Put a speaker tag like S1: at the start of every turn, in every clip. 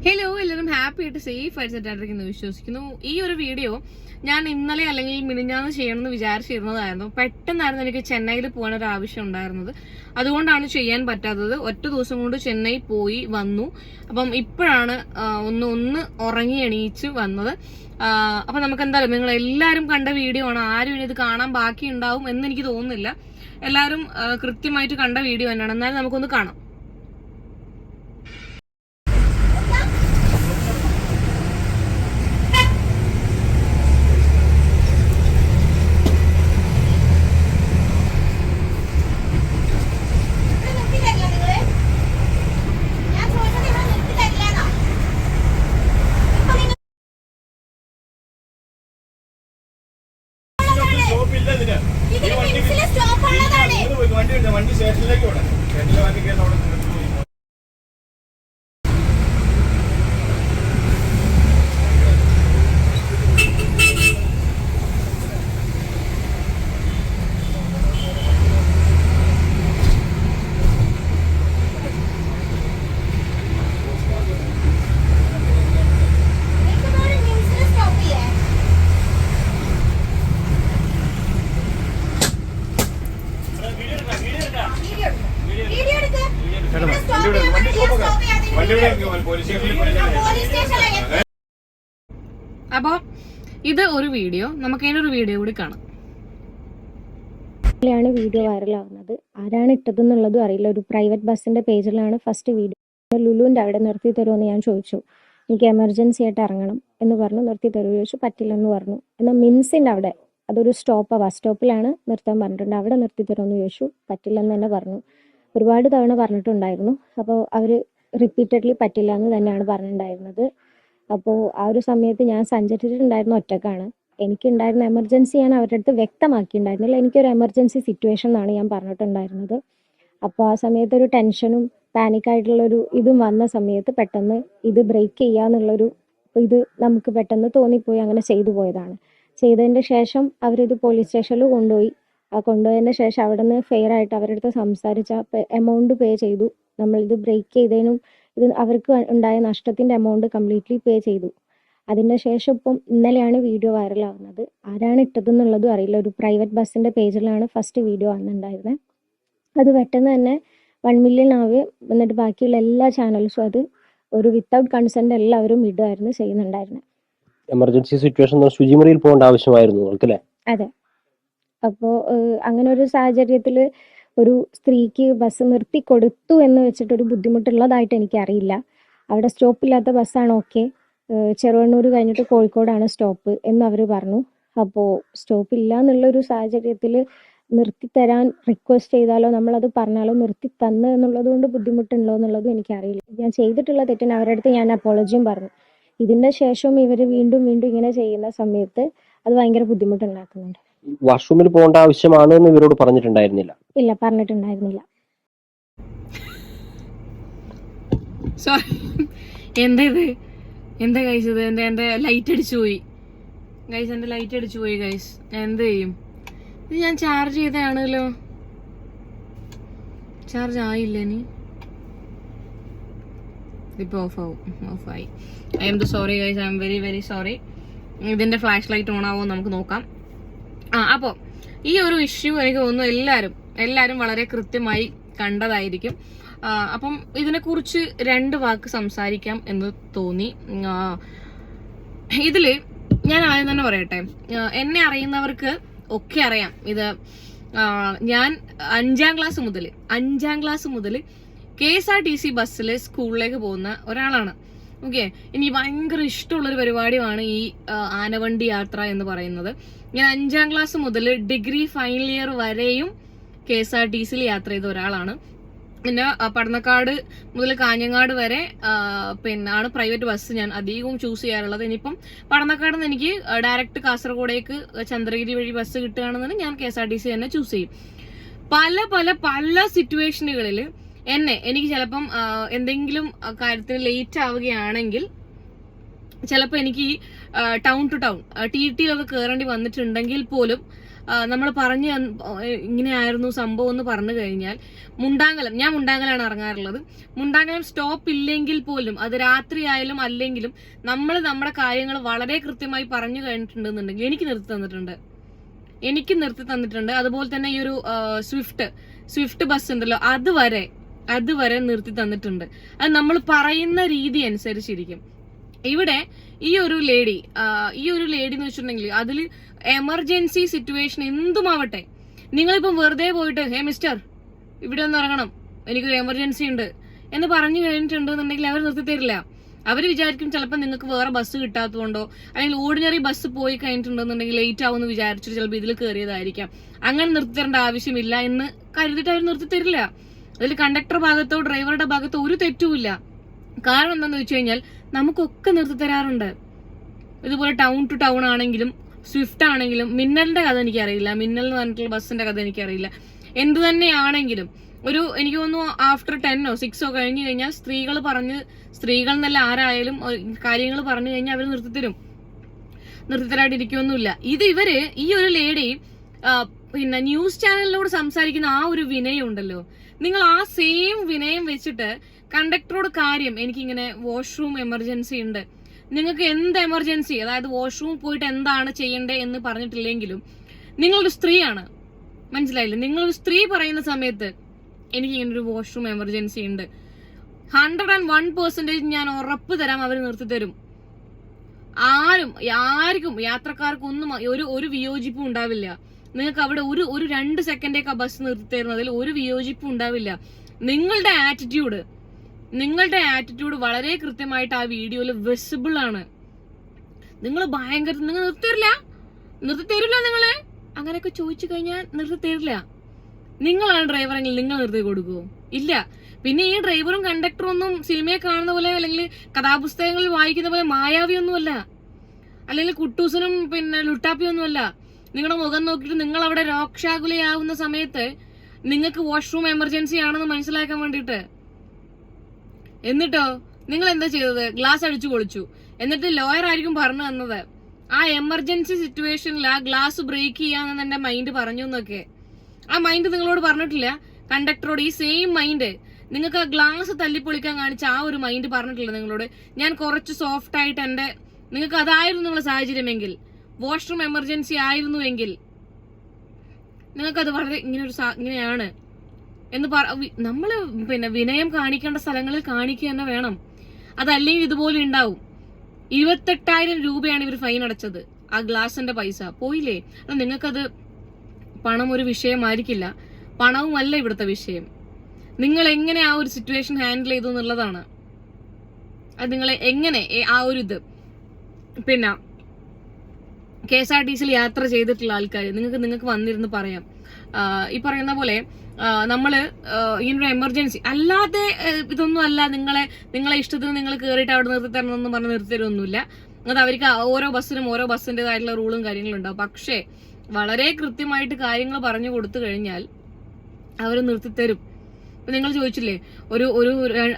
S1: Hello, എല്ലാവരും happy ആയിട്ട് safe ആയിട്ട് സെറ്റായിട്ടിരിക്കുന്നു വിശ്വസിക്കുന്നു. ഈ ഒരു വീഡിയോ ഞാൻ ഇന്നലെ അല്ലെങ്കിൽ മിനിഞ്ഞാന്ന് ചെയ്യണമെന്ന് വിചാരിച്ചിരുന്നതായിരുന്നു. പെട്ടെന്നായിരുന്നു എനിക്ക് ചെന്നൈയിൽ പോകാൻ ഒരു ആവശ്യം ഉണ്ടായിരുന്നത്. അതുകൊണ്ടാണ് ചെയ്യാൻ പറ്റാത്തത്. ഒറ്റ ദിവസം കൊണ്ട് ചെന്നൈ പോയി വന്നു. അപ്പം ഇപ്പോഴാണ് ഒന്ന് ഉറങ്ങി എണീച്ച് വന്നത്. അപ്പൊ നമുക്ക് എന്തായാലും നിങ്ങൾ എല്ലാവരും കണ്ട വീഡിയോ ആണ്. ആരും ഇനി ഇത് കാണാൻ ബാക്കി ഉണ്ടാവും എന്ന് എനിക്ക് തോന്നുന്നില്ല. എല്ലാവരും കൃത്യമായിട്ട് കണ്ട വീഡിയോ തന്നെയാണ്. എന്നാലും നമുക്കൊന്ന് കാണാം.
S2: വണ്ടി സ്റ്റേഷനിലേക്ക് വിടാം. സ്റ്റേഷനിലെ വണ്ടിക്ക് അവിടെ
S1: അപ്പൊ ഇത് ഒരു വീഡിയോ, നമുക്ക് അതിനൊരു വീഡിയോ കൂടി കാണാം.
S3: വീഡിയോ വൈറലാവുന്നത് ആരാണ് ഇട്ടതെന്നുള്ളതും അറിയില്ല. ഒരു പ്രൈവറ്റ് ബസ്സിന്റെ പേജിലാണ് ഫസ്റ്റ് വീഡിയോ. ലുലുവിന്റെ അവിടെ നിർത്തി തരുമെന്ന് ഞാൻ ചോദിച്ചു. എനിക്ക് എമർജൻസി ആയിട്ട് ഇറങ്ങണം എന്ന് പറഞ്ഞു. നിർത്തി തരുമോ ചോദിച്ചു. പറ്റില്ലെന്ന് പറഞ്ഞു. എന്നാൽ മിൻസിന്റെ അവിടെ അതൊരു സ്റ്റോപ്പാണ്, ബസ് സ്റ്റോപ്പിലാണ് നിർത്താൻ പറഞ്ഞിട്ടുണ്ട്. അവിടെ നിർത്തി തരുമെന്ന് ചോദിച്ചു. പറ്റില്ലെന്ന് തന്നെ പറഞ്ഞു. ഒരുപാട് തവണ പറഞ്ഞിട്ടുണ്ടായിരുന്നു. അപ്പോൾ അവർ റിപ്പീറ്റഡ്ലി പറ്റില്ല എന്ന് തന്നെയാണ് പറഞ്ഞിട്ടുണ്ടായിരുന്നത്. അപ്പോൾ ആ ഒരു സമയത്ത് ഞാൻ സഞ്ചരിച്ചിട്ടുണ്ടായിരുന്ന ഒറ്റക്കാണ്. എനിക്കുണ്ടായിരുന്ന എമർജൻസി ഞാൻ അവരുടെ അടുത്ത് വ്യക്തമാക്കിയിട്ടുണ്ടായിരുന്നില്ല. എനിക്കൊരു എമർജൻസി സിറ്റുവേഷൻ എന്നാണ് ഞാൻ പറഞ്ഞിട്ടുണ്ടായിരുന്നത്. അപ്പോൾ ആ സമയത്ത് ഒരു ടെൻഷനും പാനിക്കായിട്ടുള്ളൊരു ഇതും വന്ന സമയത്ത് പെട്ടെന്ന് ഇത് ബ്രേക്ക് ചെയ്യാന്നുള്ളൊരു ഇത് നമുക്ക് പെട്ടെന്ന് തോന്നിപ്പോയി. അങ്ങനെ ചെയ്തു പോയതാണ്. ചെയ്തതിൻ്റെ ശേഷം അവരിത് പോലീസ് സ്റ്റേഷനിൽ കൊണ്ടുപോയി. ആ കൊണ്ടുപോയതിന് ശേഷം അവിടെ നിന്ന് ഫെയർ ആയിട്ട് അവരുടെ അടുത്ത് സംസാരിച്ച എമൗണ്ട് പേ ചെയ്തു. നമ്മളിത് ബ്രേക്ക് ചെയ്തതിനും ഇത് അവർക്ക് ഉണ്ടായ നഷ്ടത്തിൻ്റെ എമൗണ്ട് കംപ്ലീറ്റ്ലി പേ ചെയ്തു. അതിൻ്റെ ശേഷം ഇപ്പം ഇന്നലെയാണ് വീഡിയോ വൈറലാവുന്നത്. ആരാണ് ഇട്ടതെന്നുള്ളതും അറിയില്ല. ഒരു പ്രൈവറ്റ് ബസ്സിൻ്റെ പേജിലാണ് ഫസ്റ്റ് വീഡിയോ വന്നിട്ടുണ്ടായിരുന്നത്. അത് പെട്ടെന്ന് തന്നെ 1 മില്യൺ ആവുകയും എന്നിട്ട് ബാക്കിയുള്ള എല്ലാ ചാനൽസും അത് ഒരു വിത്തൗട്ട് കൺസെന്റ് എല്ലാവരും ഇടുമായിരുന്നു ചെയ്യുന്നുണ്ടായിരുന്നത്.
S4: എമർജൻസി സിറ്റുവേഷൻ ശുചിമുറിയിൽ പോകേണ്ട ആവശ്യമായിരുന്നു അല്ലേ?
S3: അതെ. അപ്പോൾ അങ്ങനെ ഒരു സാഹചര്യത്തിൽ ഒരു സ്ത്രീക്ക് ബസ് നിർത്തി കൊടുത്തു എന്ന് വെച്ചിട്ടൊരു ബുദ്ധിമുട്ടുള്ളതായിട്ട് എനിക്കറിയില്ല. അവിടെ സ്റ്റോപ്പില്ലാത്ത ബസ്സാണ്. ഓക്കെ, ചെറുവണ്ണൂർ കഴിഞ്ഞിട്ട് കോഴിക്കോടാണ് സ്റ്റോപ്പ് എന്ന് അവർ പറഞ്ഞു. അപ്പോൾ സ്റ്റോപ്പില്ല എന്നുള്ളൊരു സാഹചര്യത്തിൽ നിർത്തിത്തരാൻ റിക്വസ്റ്റ് ചെയ്താലോ നമ്മളത് പറഞ്ഞാലോ നിർത്തി തന്നു എന്നുള്ളത് കൊണ്ട് ബുദ്ധിമുട്ടുണ്ടോ എന്നുള്ളതും എനിക്കറിയില്ല. ഞാൻ ചെയ്തിട്ടുള്ള തെറ്റിന് അവരുടെ അടുത്ത് ഞാൻ അപ്പോളജിയും പറഞ്ഞു. ഇതിൻ്റെ ശേഷം ഇവർ വീണ്ടും ഇങ്ങനെ ചെയ്യുന്ന സമയത്ത് അത് ഭയങ്കര ബുദ്ധിമുട്ടുണ്ടാക്കുന്നുണ്ട്.
S4: വാഷ്റൂമിൽ പോകേണ്ട ആവശ്യമാണ് എന്ന് ഇവരോട് പറഞ്ഞിട്ടുണ്ടായിരുന്നില്ല?
S3: ഇല്ല, പറഞ്ഞിട്ടുണ്ടായിരുന്നില്ല.
S1: എന്താ ഗൈസ് ഇത്? എന്റെ ലൈറ്റ് അടിച്ചു പോയി ഗൈസ്. എന്റെ ലൈറ്റ് അടിച്ചു പോയി ഗൈസ്. ഞാൻ എന്ത് ചെയ്യും? ഇത് ഞാൻ ചാർജ് ചെയ്തതാണല്ലോ. ചാർജ് ആയില്ല. ഇനി ഇപ്പൊ ഓഫായി. I am sorry guys. I am very very sorry. ഇതിന്റെ ഫ്ലാഷ് ലൈറ്റ് ഓൺ ആവുമോ നമുക്ക് നോക്കാം. അപ്പോൾ ഈ ഒരു ഇഷ്യൂ എനിക്ക് തോന്നുന്നു എല്ലാവരും വളരെ കൃത്യമായി കണ്ടതായിരിക്കും. അപ്പം ഇതിനെക്കുറിച്ച് 2 വാക്ക് സംസാരിക്കാം എന്ന് തോന്നി. ഇതില് ഞാൻ ആദ്യം തന്നെ പറയട്ടെ, എന്നെ അറിയുന്നവർക്ക് ഒക്കെ അറിയാം. ഇത് ഞാൻ 5ാം ക്ലാസ് മുതൽ KSRTC ബസ്സിൽ സ്കൂളിലേക്ക് പോകുന്ന ഒരാളാണ്. ഓക്കെ, എനിക്ക് ഭയങ്കര ഇഷ്ടമുള്ളൊരു പരിപാടിയാണ് ഈ ആനവണ്ടി യാത്ര എന്ന് പറയുന്നത്. ഞാൻ 5ാം ക്ലാസ് മുതൽ ഡിഗ്രി ഫൈനൽ ഇയർ വരെയും KSRTCയിൽ യാത്ര ചെയ്ത ഒരാളാണ്. പിന്നെ പടന്നക്കാട് മുതൽ കാഞ്ഞങ്ങാട് വരെ ആണ് പ്രൈവറ്റ് ബസ് ഞാൻ അധികവും ചൂസ് ചെയ്യാറുള്ളത്. ഇനിയിപ്പം പടന്നക്കാട് നിന്ന് എനിക്ക് ഡയറക്റ്റ് കാസർഗോഡേക്ക് ചന്ദ്രഗിരി വഴി ബസ് കിട്ടുകയാണെന്നുണ്ടെങ്കിൽ ഞാൻ KSRTC തന്നെ ചൂസ് ചെയ്യും. പല സിറ്റുവേഷനുകളിൽ എനിക്ക് ചിലപ്പം എന്തെങ്കിലും കാര്യത്തിന് ലേറ്റ് ആവുകയാണെങ്കിൽ ചിലപ്പോൾ എനിക്ക് ടൗൺ ടു ടൗൺ TTയിലൊക്കെ കയറേണ്ടി വന്നിട്ടുണ്ടെങ്കിൽ പോലും നമ്മൾ പറഞ്ഞ് ഇങ്ങനെയായിരുന്നു സംഭവം എന്ന് പറഞ്ഞു കഴിഞ്ഞാൽ ഞാൻ മുണ്ടാങ്കലാണ് ഇറങ്ങാറുള്ളത്. മുണ്ടാങ്കലം സ്റ്റോപ്പ് ഇല്ലെങ്കിൽ പോലും അത് രാത്രി ആയാലും അല്ലെങ്കിലും നമ്മൾ നമ്മുടെ കാര്യങ്ങൾ വളരെ കൃത്യമായി പറഞ്ഞു കഴിഞ്ഞിട്ടുണ്ടെന്നുണ്ടെങ്കിൽ എനിക്ക് നിർത്തി തന്നിട്ടുണ്ട്. അതുപോലെ തന്നെ ഈ ഒരു സ്വിഫ്റ്റ് ബസ് ഉണ്ടല്ലോ, അതുവരെ നിർത്തി തന്നിട്ടുണ്ട്. അത് നമ്മൾ പറയുന്ന രീതി അനുസരിച്ചിരിക്കും. ഇവിടെ ഈ ഒരു ലേഡി എന്ന് വെച്ചിട്ടുണ്ടെങ്കിൽ അതിൽ എമർജൻസി സിറ്റുവേഷൻ എന്തുമാവട്ടെ, നിങ്ങളിപ്പം വെറുതെ പോയിട്ട് ഹേ മിസ്റ്റർ ഇവിടെ ഒന്ന് ഇറങ്ങണം, എനിക്കൊരു എമർജൻസി ഉണ്ട് എന്ന് പറഞ്ഞു കഴിഞ്ഞിട്ടുണ്ടെന്നുണ്ടെങ്കിൽ അവർ നിർത്തി തരില്ല. അവർ വിചാരിക്കും ചിലപ്പോൾ നിങ്ങൾക്ക് വേറെ ബസ് കിട്ടാത്തതുകൊണ്ടോ അല്ലെങ്കിൽ ഓർഡിനറി ബസ് പോയി കഴിഞ്ഞിട്ടുണ്ടെന്നുണ്ടെങ്കിൽ ലേറ്റ് ആവുമെന്ന് വിചാരിച്ചിട്ട് ചിലപ്പോൾ ഇതിൽ കയറിയതായിരിക്കാം. അങ്ങനെ നിർത്തി തരേണ്ട ആവശ്യമില്ല എന്ന് കരുതിയിട്ട് അവർ നിർത്തി തരില്ല. അതിൽ കണ്ടക്ടർ ഭാഗത്തോ ഡ്രൈവറുടെ ഭാഗത്തോ ഒരു തെറ്റുമില്ല. കാരണം എന്താണെന്ന് വെച്ച് കഴിഞ്ഞാൽ നമുക്കൊക്കെ നിർത്തി തരാറുണ്ട്. ഇതുപോലെ ടൗൺ ടു ടൗൺ ആണെങ്കിലും സ്വിഫ്റ്റ് ആണെങ്കിലും, മിന്നലിന്റെ കഥ എനിക്കറിയില്ല, മിന്നൽ എന്ന് പറഞ്ഞിട്ടുള്ള ബസ്സിന്റെ കഥ എനിക്കറിയില്ല. എന്ത് തന്നെയാണെങ്കിലും എനിക്ക് തോന്നുന്നു ആഫ്റ്റർ 10 or 6 കഴിഞ്ഞു കഴിഞ്ഞാൽ സ്ത്രീകൾ എന്നല്ല ആരായാലും കാര്യങ്ങൾ പറഞ്ഞു കഴിഞ്ഞാൽ അവർ നിർത്തിത്തരായിട്ടിരിക്കുമൊന്നുമില്ല. ഈ ഒരു ലേഡി പിന്നെ ന്യൂസ് ചാനലിനോട് സംസാരിക്കുന്ന ആ ഒരു വിനയം ഉണ്ടല്ലോ, നിങ്ങൾ ആ സെയിം വിനയം വെച്ചിട്ട് കണ്ടക്ടറോട് കാര്യം എനിക്കിങ്ങനെ വാഷ്റൂം എമർജൻസി ഉണ്ട്, നിങ്ങൾക്ക് എന്ത് എമർജൻസി, അതായത് വാഷ്റൂം പോയിട്ട് എന്താണ് ചെയ്യേണ്ടത് എന്ന് പറഞ്ഞിട്ടില്ലെങ്കിലും നിങ്ങളൊരു സ്ത്രീയാണ്, മനസ്സിലായില്ലേ? നിങ്ങളൊരു സ്ത്രീ പറയുന്ന സമയത്ത് എനിക്കിങ്ങനെ ഒരു വാഷ്റൂം എമർജൻസി ഉണ്ട്, 101% ഞാൻ ഉറപ്പ് തരാം അവർ നിർത്തി തരും. ആർക്കും യാത്രക്കാർക്കും ഒന്നും ഒരു വിയോജിപ്പും ഉണ്ടാവില്ല. നിങ്ങൾക്ക് അവിടെ ഒരു 2 സെക്കൻഡേക്ക് ആ ബസ് നിർത്തി തരുന്നതിൽ ഒരു വിയോജിപ്പും ഉണ്ടാവില്ല. നിങ്ങളുടെ ആറ്റിറ്റ്യൂഡ് വളരെ കൃത്യമായിട്ട് ആ വീഡിയോയിൽ വിസിബിൾ ആണ്. നിങ്ങൾ നിങ്ങൾ നിർത്തി തരില്ല നിങ്ങള് അങ്ങനെയൊക്കെ ചോദിച്ചു കഴിഞ്ഞാൽ നിർത്തി തരില്ല. നിങ്ങളാണ് ഡ്രൈവറെങ്കിൽ നിങ്ങൾ നിർത്തി കൊടുക്കുവോ? ഇല്ല. പിന്നെ ഈ ഡ്രൈവറും കണ്ടക്ടറും ഒന്നും സിനിമയെ കാണുന്ന പോലെ അല്ലെങ്കിൽ കഥാപുസ്തകങ്ങളിൽ വായിക്കുന്ന പോലെ മായാവിയൊന്നുമല്ല, അല്ലെങ്കിൽ കുട്ടൂസനും പിന്നെ ലുട്ടാപ്പിയൊന്നുമല്ല. നിങ്ങളുടെ മുഖം നോക്കിയിട്ട് നിങ്ങൾ അവിടെ രോക്ഷാകുലയാവുന്ന സമയത്ത് നിങ്ങൾക്ക് വാഷ്റൂം എമർജൻസി ആണെന്ന് മനസ്സിലാക്കാൻ വേണ്ടിയിട്ട്. എന്നിട്ടോ നിങ്ങൾ എന്താ ചെയ്തത്? ഗ്ലാസ് അടിച്ചു പൊളിച്ചു. എന്നിട്ട് ലോയർ ആയിരിക്കും പറഞ്ഞു തന്നത് ആ എമർജൻസി സിറ്റുവേഷനിൽ ആ ഗ്ലാസ് ബ്രേക്ക് ചെയ്യാന്ന് എന്റെ മൈൻഡ് പറഞ്ഞു എന്നൊക്കെ. ആ മൈൻഡ് നിങ്ങളോട് പറഞ്ഞിട്ടില്ല? കണ്ടക്ടറോട് ഈ സെയിം മൈൻഡ് നിങ്ങൾക്ക് ആ ഗ്ലാസ് തല്ലിപ്പൊളിക്കാൻ കാണിച്ച ആ ഒരു മൈൻഡ് പറഞ്ഞിട്ടില്ല നിങ്ങളോട്? ഞാൻ കുറച്ച് സോഫ്റ്റ് ആയിട്ട് നിങ്ങൾക്ക് അതായിരുന്നു നിങ്ങളുടെ സാഹചര്യമെങ്കിൽ, വാഷ്റൂം എമർജൻസി ആയിരുന്നുവെങ്കിൽ നിങ്ങൾക്കത് വളരെ ഇങ്ങനെയാണ് എന്ന് നമ്മള് പിന്നെ വിനയം കാണിക്കേണ്ട സ്ഥലങ്ങളിൽ കാണിക്കുക തന്നെ വേണം. അതല്ലെങ്കിൽ ഇതുപോലെ ഉണ്ടാവും. 28,000 രൂപയാണ് ഇവർ ഫൈൻ അടച്ചത്. ആ ഗ്ലാസിന്റെ പൈസ പോയില്ലേ? നിങ്ങൾക്കത് പണം ഒരു വിഷയമായിരിക്കില്ല. പണവുമല്ല ഇവിടുത്തെ വിഷയം. നിങ്ങൾ എങ്ങനെ ആ ഒരു സിറ്റുവേഷൻ ഹാൻഡിൽ ചെയ്തു എന്നുള്ളതാണ്. അത് നിങ്ങളെ എങ്ങനെ ആ ഒരു പിന്നെ KSRTCയിൽ യാത്ര ചെയ്തിട്ടുള്ള ആൾക്കാർ നിങ്ങൾക്ക് വന്നിരുന്ന് പറയാം. ഈ പറയുന്ന പോലെ നമ്മള് ഇങ്ങനൊരു എമർജൻസി അല്ലാതെ ഇതൊന്നും അല്ല, നിങ്ങളെ ഇഷ്ടത്തിന് നിങ്ങൾ കയറിയിട്ട് അവിടെ നിർത്തി തരണമെന്ന് പറഞ്ഞ് നിർത്തിത്തരൊന്നുമില്ല. അത് അവർക്ക് ഓരോ ബസ്സിനും ഓരോ ബസ്സിൻ്റെതായിട്ടുള്ള റൂളും കാര്യങ്ങളും ഉണ്ടാവും. പക്ഷേ വളരെ കൃത്യമായിട്ട് കാര്യങ്ങൾ പറഞ്ഞു കൊടുത്തു കഴിഞ്ഞാൽ അവർ നിർത്തിത്തരും. ഇപ്പൊ നിങ്ങൾ ചോദിച്ചില്ലേ ഒരു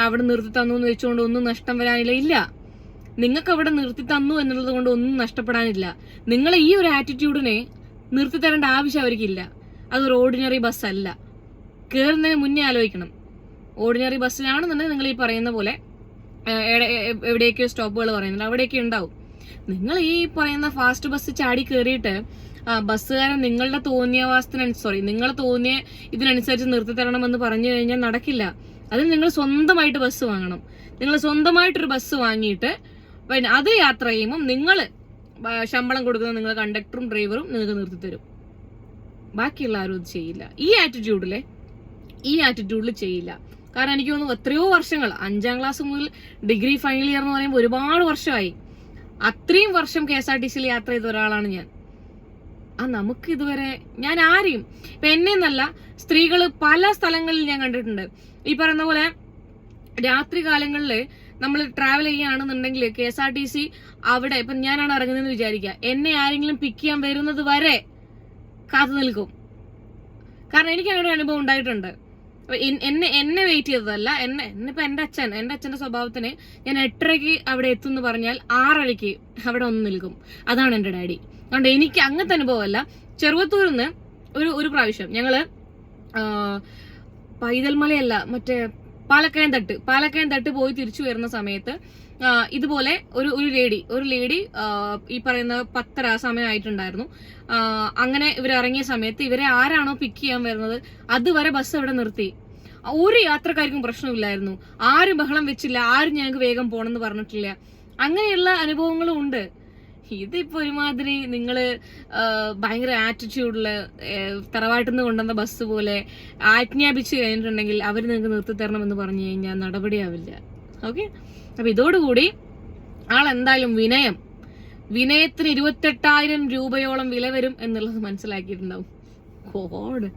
S1: അവിടെ നിർത്തി തന്നു എന്ന് വെച്ചുകൊണ്ട് ഒന്നും നഷ്ടം വരാനില്ല. ഇല്ല, നിങ്ങൾക്ക് അവിടെ നിർത്തി തന്നു എന്നുള്ളത് കൊണ്ട് ഒന്നും നഷ്ടപ്പെടാനില്ല. നിങ്ങൾ ഈ ഒരു ആറ്റിറ്റ്യൂഡിനെ നിർത്തി തരേണ്ട ആവശ്യം അവർക്കില്ല. അതൊരു ഓർഡിനറി ബസ് അല്ല. കയറുന്നതിന് മുന്നേ ആലോചിക്കണം. ഓർഡിനറി ബസ്സിലാണെന്നുണ്ടെങ്കിൽ നിങ്ങൾ ഈ പറയുന്ന പോലെ എവിടെയൊക്കെയോ സ്റ്റോപ്പുകൾ പറയുന്നുണ്ട്, അവിടെയൊക്കെ ഉണ്ടാവും. നിങ്ങൾ ഈ പറയുന്ന ഫാസ്റ്റ് ബസ് ചാടി കയറിയിട്ട് ബസ്സുകാരൻ നിങ്ങൾ തോന്നിയ ഇതിനനുസരിച്ച് നിർത്തി തരണമെന്ന് പറഞ്ഞു കഴിഞ്ഞാൽ നടക്കില്ല. അതിന് നിങ്ങൾ സ്വന്തമായിട്ട് ബസ് വാങ്ങണം. നിങ്ങൾ സ്വന്തമായിട്ടൊരു ബസ് വാങ്ങിയിട്ട് പിന്നെ അത് യാത്ര ചെയ്യുമ്പോൾ നിങ്ങൾ ശമ്പളം കൊടുക്കുന്ന നിങ്ങൾ കണ്ടക്ടറും ഡ്രൈവറും നിങ്ങൾക്ക് നിർത്തി തരും. ബാക്കിയുള്ള ആരും അത് ചെയ്യില്ല. ഈ ആറ്റിറ്റ്യൂഡിൽ ചെയ്യില്ല. കാരണം എനിക്ക് തോന്നുന്നു എത്രയോ വർഷങ്ങൾ, 5ാം ക്ലാസ് മുതൽ ഡിഗ്രി ഫൈനൽ ഇയർ എന്ന് പറയുമ്പോൾ ഒരുപാട് വർഷമായി. അത്രയും വർഷം KSRTCയിൽ യാത്ര ചെയ്ത ഒരാളാണ് ഞാൻ. നമുക്ക് ഇതുവരെ ഞാൻ ആരെയും ഇപ്പൊ എന്നെന്നല്ല സ്ത്രീകള് പല സ്ഥലങ്ങളിൽ ഞാൻ കണ്ടിട്ടുണ്ട്. ഈ പറയുന്ന പോലെ രാത്രി കാലങ്ങളിൽ നമ്മൾ ട്രാവൽ ചെയ്യുകയാണെന്നുണ്ടെങ്കിൽ KSRTC അവിടെ ഇപ്പൊ ഞാനാണ് ഇറങ്ങുന്നതെന്ന് വിചാരിക്കുക, എന്നെ ആരെങ്കിലും പിക്ക് ചെയ്യാൻ വരുന്നത് വരെ കാത്തു നിൽക്കും. കാരണം എനിക്ക് അങ്ങനെ ഒരു അനുഭവം ഉണ്ടായിട്ടുണ്ട്. എന്നെ വെയിറ്റ് ചെയ്തതല്ല, എന്നിപ്പോ എന്റെ അച്ഛന്റെ സ്വഭാവത്തിന് ഞാൻ 8:30 അവിടെ എത്തുമെന്ന് പറഞ്ഞാൽ 6:30 അവിടെ ഒന്ന് നിൽക്കും. അതാണ് എന്റെ ഡാഡി. അതുകൊണ്ട് എനിക്ക് അങ്ങനത്തെ അനുഭവമല്ല. ചെറുവത്തൂരിൽ നിന്ന് ഒരു പ്രാവശ്യം ഞങ്ങള് പൈതൽമലയല്ല, മറ്റേ പാലക്കയം തട്ട് പോയി തിരിച്ചു വരുന്ന സമയത്ത് ഇതുപോലെ ഒരു ലേഡി ഈ പറയുന്ന 10:30 സമയമായിട്ടുണ്ടായിരുന്നു. അങ്ങനെ ഇവർ ഇറങ്ങിയ സമയത്ത് ഇവരെ ആരാണോ പിക്ക് ചെയ്യാൻ വരുന്നത് അതുവരെ ബസ് അവിടെ നിർത്തി. ഒരു യാത്രക്കാർക്കും പ്രശ്നമില്ലായിരുന്നു, ആരും ബഹളം വെച്ചില്ല, ആരും ഞങ്ങൾക്ക് വേഗം പോണെന്ന് പറഞ്ഞിട്ടില്ല. അങ്ങനെയുള്ള അനുഭവങ്ങളും ഉണ്ട്. ഇതിപ്പോ ഒരുമാതിരി നിങ്ങള് ഭയങ്കര ആറ്റിറ്റ്യൂഡില് തറവാട്ടിൽ നിന്ന് കൊണ്ടുവന്ന ബസ് പോലെ ആജ്ഞാപിച്ചു കഴിഞ്ഞിട്ടുണ്ടെങ്കിൽ അവർ നിങ്ങൾക്ക് നിർത്തി തരണമെന്ന് പറഞ്ഞു കഴിഞ്ഞാൽ നടപടിയാവില്ല. ഓക്കെ, അപ്പൊ ഇതോടുകൂടി ആളെന്തായാലും വിനയത്തിന് 28,000 രൂപയോളം വില വരും എന്നുള്ളത് മനസ്സിലാക്കിയിട്ടുണ്ടാവും. ഗോഡ്.